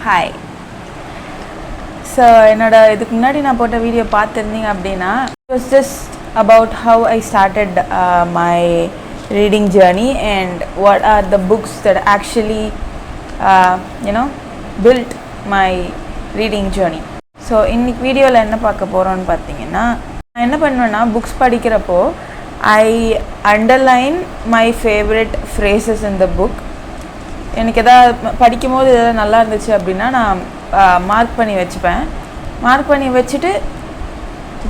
Hi. So இதுக்கு முன்னாடி நான் போட்ட வீடியோ பார்த்திருந்தீங்க அப்படினா it was just about how I started my reading journey and what are the books that actually built my reading journey. So இன்னைக்கு வீடியோல என்ன பார்க்க போறோம்னு பார்த்தீங்கன்னா நான் என்ன பண்ணுவேன்னா books படிக்கிறப்போ I underline my favorite phrases in the book. எனக்கு ஏதாவது படிக்கும்போது ஏதாவது நல்லா இருந்துச்சு அப்படின்னா நான் மார்க் பண்ணி வச்சுப்பேன். மார்க் பண்ணி வச்சுட்டு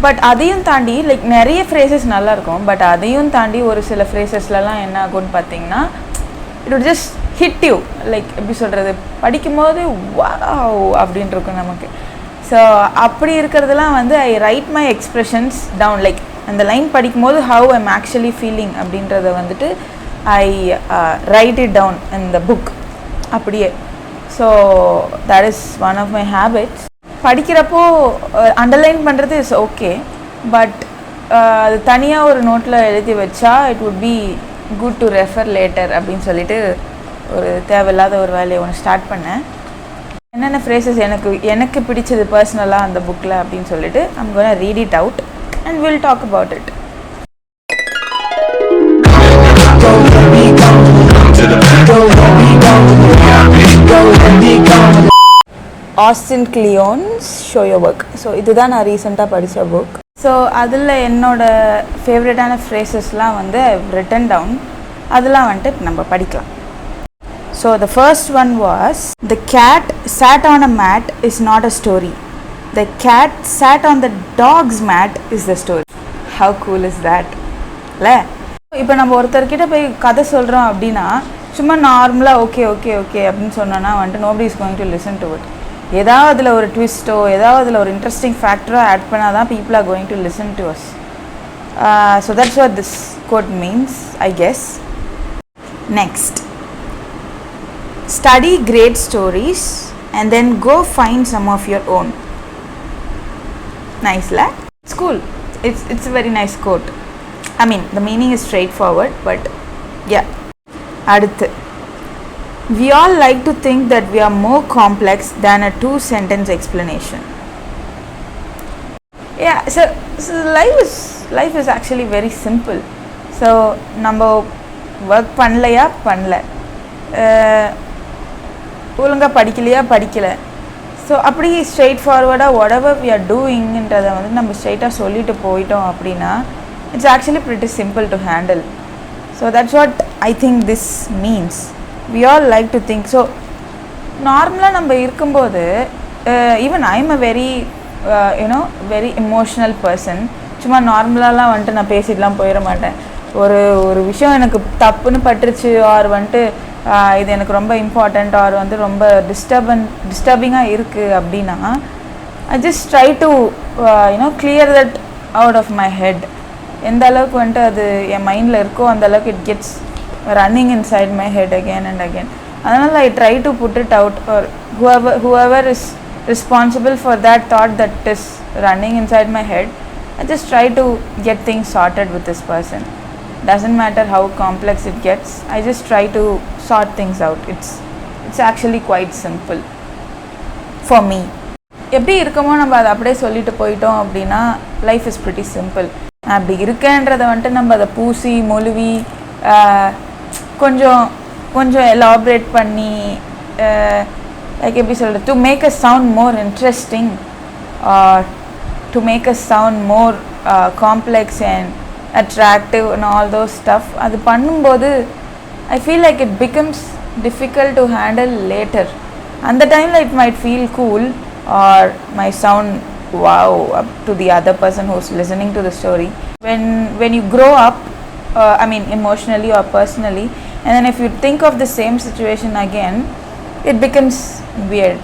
பட் அதையும் தாண்டி லைக் நிறைய ஃப்ரேசஸ் நல்லாயிருக்கும். பட் அதையும் தாண்டி ஒரு சில ஃப்ரேசஸ்லலாம் என்ன ஆகும்னு பார்த்தீங்கன்னா it would just hit you. Like எப்படி சொல்கிறது, படிக்கும்போது வாவ் அப்படின்னு இருக்கும் நமக்கு. ஸோ அப்படி இருக்கிறதுலாம் I write my expressions down. Like அந்த லைன் படிக்கும்போது ஹவ் ஐம் ஆக்சுவலி ஃபீலிங் அப்படின்றத I write it down in the book அப்படியே. So that is one of my habits. படிக்கிறப்போ அண்டர்லைன் பண்ணுறது இஸ் ஓகே, பட் அது தனியாக ஒரு நோட்டில் எழுதி வச்சா it would be good to refer later அப்படின்னு சொல்லிட்டு ஒரு தேவையில்லாத ஒரு வேலையை ஒன்று ஸ்டார்ட் பண்ணேன். என்னென்ன ஃப்ரேசஸ் எனக்கு பிடிச்சது பர்சனலாக அந்த புக்கில் அப்படின்னு சொல்லிட்டு I'm gonna read it out and will talk about it. Austin Kleon's Show Your Work. So இதுதான் நான் ரீசெண்டாக படித்த புக். ஸோ அதில் என்னோடய ஃபேவரட்டான ஃப்ரேசஸ்லாம் I've written down. அதெல்லாம் நம்ம படிக்கலாம். So the first one was, the cat sat on a mat is not a story. The cat sat on the dog's mat is the story. How cool is that? இல்லை இப்போ நம்ம ஒருத்தர்கிட்ட போய் கதை சொல்கிறோம் அப்படின்னா சும்மா நார்மலாக ஓகே ஓகே ஓகே அப்படின்னு சொன்னோன்னா nobody is going to listen to it. ஏதாவது அதில் ஒரு ட்விஸ்ட்டோ ஏதாவது அதில் ஒரு இன்ட்ரெஸ்டிங் ஃபேக்டரோ ஆட் பண்ணால் தான் people are going to listen to us. So that's what this quote means, I guess. Next, study great stories and then go find some of your own. Nice, la? It's cool. It's a very nice quote. I mean, the meaning is straightforward, but yeah. அடுத்து, we all like to think that we are more complex than a 2-sentence explanation. Yeah, so life is actually very simple. So நம்ம work பண்ணல, ஒழுங்காக படிக்கலை. So அப்படி straight ஃபார்வர்டாக whatever we are டூயிங்கன்றதை நம்ம ஸ்ட்ரெயிட்டாக சொல்லிட்டு போயிட்டோம் அப்படின்னா it's actually pretty simple to handle. So that's what I think this means. We all like to think. So நார்மலாக நம்ம இருக்கும்போது even I am a very very emotional person. சும்மா நார்மலாலாம் நான் பேசிட்டுலாம் போயிட மாட்டேன். ஒரு விஷயம் எனக்கு தப்புன்னு பட்டுருச்சு ஆர் இது எனக்கு ரொம்ப இம்பார்ட்டண்ட் ஆர் ரொம்ப டிஸ்டர்பிங்காக இருக்குது அப்படின்னா I just try to clear that out of my head. எந்த அளவுக்கு அது என் மைண்டில் இருக்கோ அந்த அளவுக்கு it gets running inside my head again and again. அதனால் I try to put it out. Or whoever is responsible for that thought that is running inside my head, I just try to get things sorted with this person. Doesn't matter how complex it gets, I just try to sort things out. It's actually quite simple for me. எப்படி இருக்கமோ நம்ம அதை அப்படியே சொல்லிட்டு போயிட்டோம் அப்படின்னா life is pretty simple. அப்படி இருக்கேன்றதை நம்ம அதை பூசி மொழுவி கொஞ்சம் எலாபரேட் பண்ணி லைக் எப்படி சொல்கிறது, to make a sound more interesting or to make a sound more complex and attractive and all those stuff, அது பண்ணும்போது I feel like it becomes difficult to handle later. அந்த டைமில் it might feel cool or might sound wow up to the other person who's listening to the story. When you grow up, I mean emotionally or personally, and then if you think of the same situation again, it becomes weird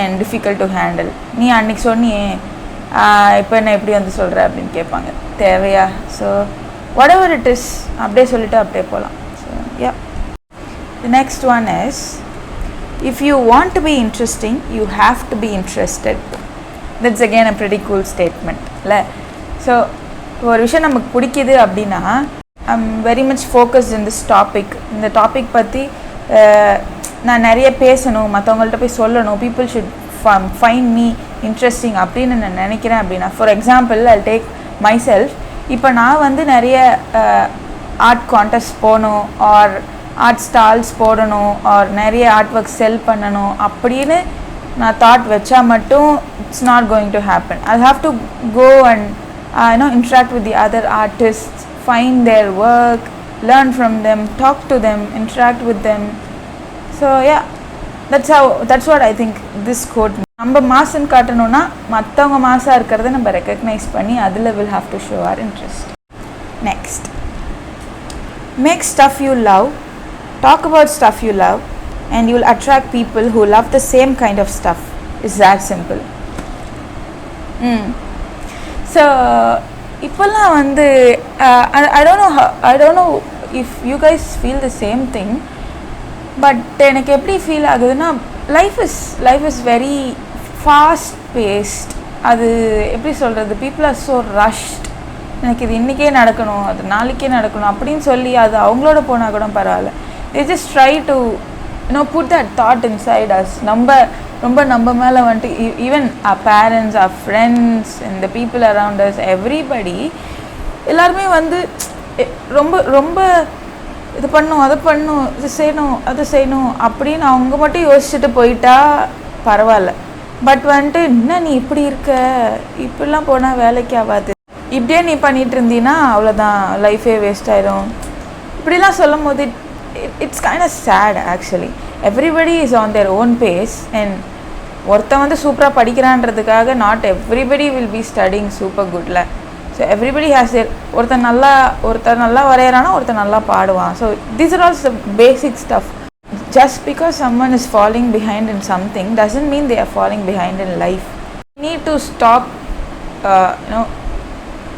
and difficult to handle. நீ அன்னைக்கு சொன்னியே இப்போ என்ன எப்படி சொல்கிற அப்படின்னு கேட்பாங்க. தேவையா? So what ever it is அப்படியே சொல்லிவிட்டு அப்படியே போகலாம். So yeah, the next one is, if you want to be interesting you have to be interested. That's again a pretty cool statement இல்லை? ஸோ ஒரு விஷயம் நமக்கு பிடிக்குது அப்படின்னா I'm very much focused in this topic. இந்த topic பற்றி நான் நிறைய பேசணும், மற்றவங்கள்ட்ட போய் சொல்லணும், people should find me interesting அப்படின்னு நான் நினைக்கிறேன் அப்படின்னா, for example I take myself. இப்போ நான் வந்து நிறைய ஆர்ட் கான்டெஸ்ட் போகணும், ஆர் ஆர்ட் ஸ்டால்ஸ் போடணும், ஆர் நிறைய ஆர்ட் ஒர்க் செல் பண்ணணும் அப்படின்னு நான் தாட் வச்சா மட்டும் it's not going to happen. I have to go and interact with the other artists, find their work, learn from them, talk to them, interact with them. So yeah, that's what I think this quote means. நம்ம மாசம் காட்டணும்னா மற்றவங்க மாசா இருக்கிறத நம்ம recognise பண்ணி அதில் will have to show our interest. Next, make stuff you love, talk about stuff you love, and you'll attract people who love the same kind of stuff. It's that simple. So இப்போல்லாம் வந்து I don't know if you guys feel the same thing, but எனக்கு எப்படி feel ஆகுதுன்னா, life is very fast paced. அது எப்படி சொல்கிறது, people are so rushed. எனக்கு இது இன்றைக்கே நடக்கணும், அது நாளைக்கே நடக்கணும் அப்படின்னு சொல்லி அது அவங்களோட போனால் கூட பரவாயில்ல. they just try to put that thought inside us. நம்ம மேலே வந்துட்டு even our parents, our friends and the people around us, everybody எல்லாருமே வந்து ரொம்ப இது பண்ணும், அதை பண்ணும், இது செய்யணும், அது செய்யணும் அப்படின்னு அவங்க மட்டும் யோசிச்சுட்டு போயிட்டா பரவாயில்ல. பட் வந்துட்டு என்ன நீ இப்படி இருக்க, இப்படிலாம் போனால் வேலைக்கு ஆகாது, இப்படியே நீ பண்ணிகிட்டு இருந்தீன்னா அவ்வளோதான், லைஃபே வேஸ்ட் ஆயிடும் இப்படிலாம் சொல்லும் போது it's kind of sad actually. Everybody is on their own pace. And ஒருத்தன் வந்து சூப்பராக படிக்கிறான்றதுக்காக not everybody will be studying super குட்ல. ஸோ எவ்ரிபடி ஹேஸ் தேர், ஒருத்தர் நல்லா வரைகிறானா, ஒருத்தர் நல்லா பாடுவான். So these are also basic stuff. Just because someone is falling behind in something doesn't mean they are falling behind in life. We need to stop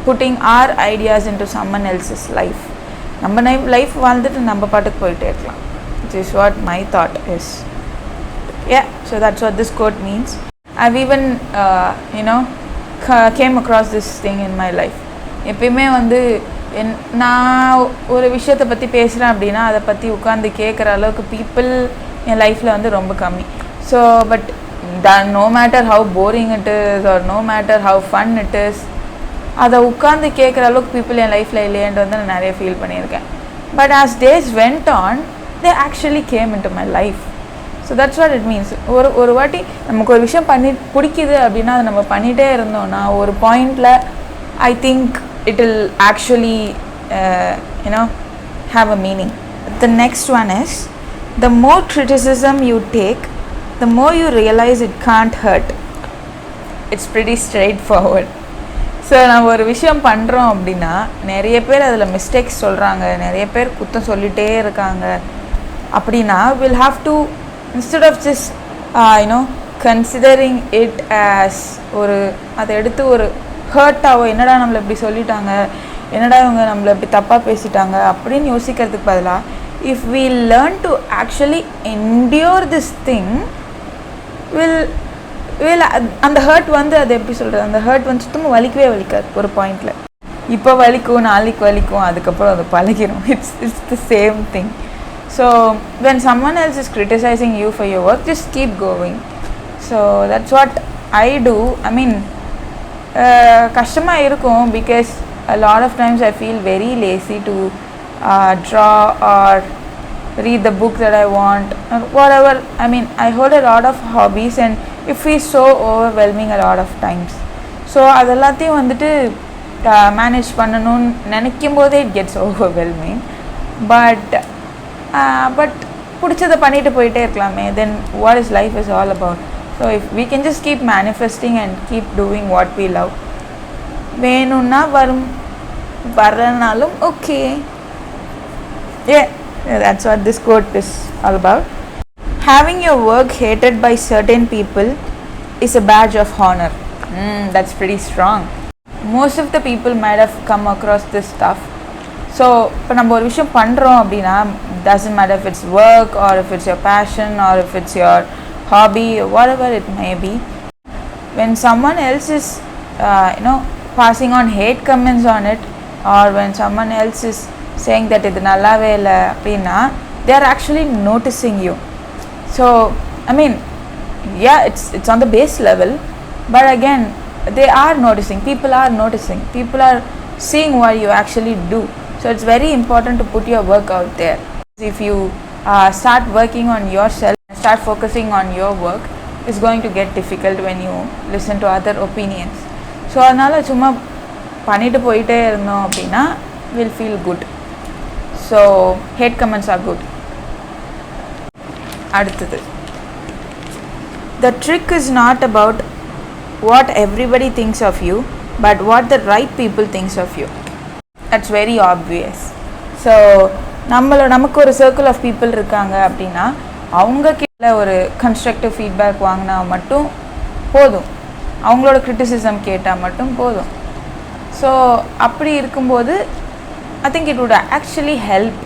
putting our ideas into someone else's life. நம்ம life வாழ்ந்துட்டு நம்ம பாட்டுக்கு போயிட்டே இருக்கலாம். Which is what my thought is. Yeah, so that's what this quote means. I've even came across this thing in my life. எப்பயுமே வந்து நான் ஒரு விஷயத்தை பற்றி பேசுகிறேன் அப்படின்னா அதை பற்றி உட்காந்து கேட்குற அளவுக்கு பீப்புள் என் லைஃப்பில் வந்து ரொம்ப கம்மி. So but no matter how boring it is or no matter how fun it is, அதை உட்காந்து கேட்குற அளவுக்கு பீப்புள் என் லைஃப்பில் இல்லையேன்ட்டு வந்து நான் நிறைய ஃபீல் பண்ணியிருக்கேன். But as days went on they actually game in to my life. So that's what it means. ஒரு வாட்டி நமக்கு ஒரு விஷயம் பிடிக்குது அப்படின்னா அதை நம்ம பண்ணிகிட்டே இருந்தோம்னா ஒரு பாயிண்டில் I think it will actually have a meaning. The next one is, the more criticism you take, the more you realize it can't hurt. It's pretty straightforward. So நம்ம ஒரு விஷயம் பண்ணுறோம் அப்படின்னா நிறைய பேர் அதில் மிஸ்டேக்ஸ் சொல்கிறாங்க, நிறைய பேர் குத்தம் சொல்லிகிட்டே இருக்காங்க அப்படின்னா we'll have to, instead of just considering it as அதை எடுத்து ஒரு ஹர்ட்டாவோ, என்னடா நம்மளை இப்படி சொல்லிட்டாங்க, என்னடா இவங்க நம்மளை இப்படி தப்பாக பேசிட்டாங்க அப்படின்னு யோசிக்கிறதுக்கு பதிலாக, if we learn to actually endure this thing will அந்த ஹர்ட் வந்து அது எப்படி சொல்கிறது, அந்த ஹர்ட் வந்து சுத்தமாக வலிக்கவே வலிக்காது. ஒரு பாயிண்டில் இப்போ வலிக்கும், நாளைக்கு வலிக்கும், அதுக்கப்புறம் அது பழகிடும். It's the same thing. So when someone else is criticizing you for your work, just keep going. So that's what I do. I mean, கஷ்டமாக இருக்கும் because a lot of times I feel very lazy to draw or read the book that I want or whatever. I mean, I hold a lot of hobbies and it feels so overwhelming a lot of times. So அதெல்லாத்தையும் வந்துட்டு manage பண்ணணும்னு நினைக்கும் போதே it gets overwhelming. But பிடிச்சதை பண்ணிட்டு போயிட்டே இருக்கலாமே, then what is life is all about? So if we can just keep manifesting and keep doing what we love, வேணும்னா வரனாலும் okay. Yeah, that's what this quote is all about. Having your work hated by certain people is a badge of honor. That's pretty strong. Most of the people might have come across this stuff. So இப்போ நம்ம ஒரு விஷயம் பண்ணுறோம் அப்படின்னா, doesn't matter if it's work or if it's your passion or if it's your hobby or whatever it may be, when someone else is passing on hate comments on it, or when someone else is saying that இது நல்லாவே இல்லை அப்படின்னா, they are actually noticing you. So I mean, yeah, it's on the base level, but again, they are noticing, people are noticing, people are seeing what you actually do. So it's very important to put your work out there. If you start working on yourself, start focusing on your work, it's going to get difficult when you listen to other opinions. So அதனால சும்மா பண்ணிட்டு போயிட்டே இருந்தோம் அப்படின்னா will feel good. So hate comments are good. அடுத்தது, the trick is not about what everybody thinks of you, but what the right people thinks of you. That's very obvious. So நமக்கு ஒரு circle of people இருக்காங்க அப்படின்னா அவங்க கிட்ட ஒரு constructive feedback வாங்கினா மட்டும் போதும், அவங்களோட கிரிட்டிசிசம் கேட்டால் மட்டும் போதும். ஸோ அப்படி இருக்கும்போது I think it would actually help.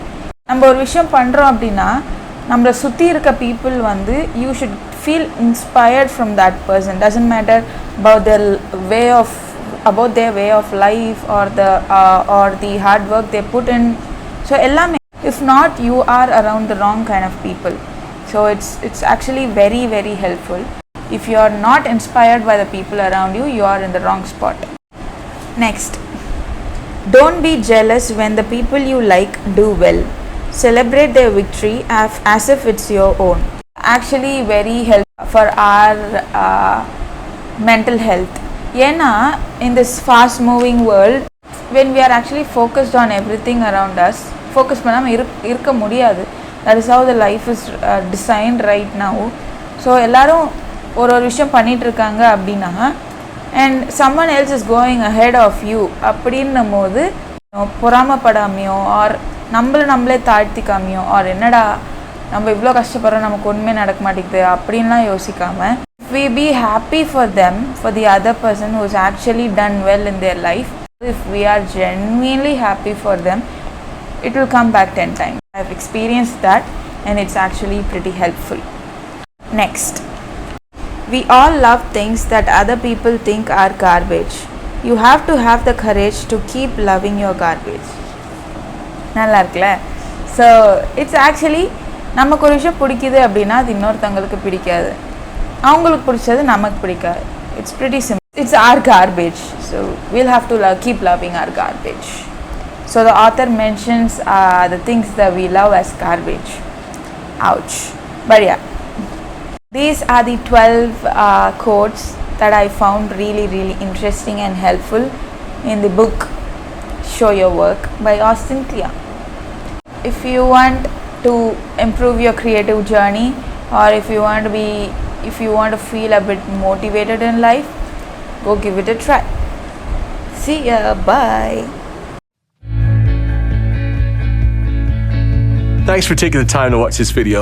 நம்ம ஒரு விஷயம் பண்ணுறோம் அப்படின்னா நம்மளை சுற்றி இருக்க பீப்புள் வந்து you should feel inspired from that person. Doesn't matter about their way of life or the hard work they put in. So ellame, if not, you are around the wrong kind of people. So it's actually very, very helpful. If you are not inspired by the people around you, you are in the wrong spot. Next, don't be jealous when the people you like do well. Celebrate their victory as if it's your own. Actually very helpful for our mental health. Yena, in this fast moving world, when we are actually focused on everything around us, focus பண்ணாம இருக்க முடியாது. That is how the life is designed right now. So எல்லாரும் ஒரு விஷயம் பண்ணிட்டு இருக்காங்க அப்படின்னா and someone else is going ahead of you அப்படின்னும் போது பொறாமப்படாமையோ or நம்மளே தாழ்த்திக்காமையோ or என்னடா நம்ம இவ்வளோ கஷ்டப்படுறோம் நமக்கு ஒன்றுமே நடக்க மாட்டேங்குது அப்படின்லாம் யோசிக்காமல், we be happy for them, for the other person who has actually done well in their life. If we are genuinely happy for them, it will come back 10 times. I have experienced that and it's actually pretty helpful. Next, we all love things that other people think are garbage. You have to have the courage to keep loving your garbage. நல்லா இருக்குல்ல? So it's actually நமக்கு ஒரு விஷயம் பிடிக்குது அப்படின்னா அது இன்னொருத்தவங்களுக்கு பிடிக்காது, அவங்களுக்கு பிடிச்சது நமக்கு பிடிக்காது. It's pretty simple. It's our garbage, so we'll have to keep loving our garbage. So the author mentions the things that we love as garbage. Ouch. But yeah, these are the 12 quotes that I found really, really interesting and helpful in the book Show Your Work by Austin Kleon. If you want to improve your creative journey, or if you want to feel a bit motivated in life, go give it a try. See ya, bye. Thanks for taking the time to watch this video.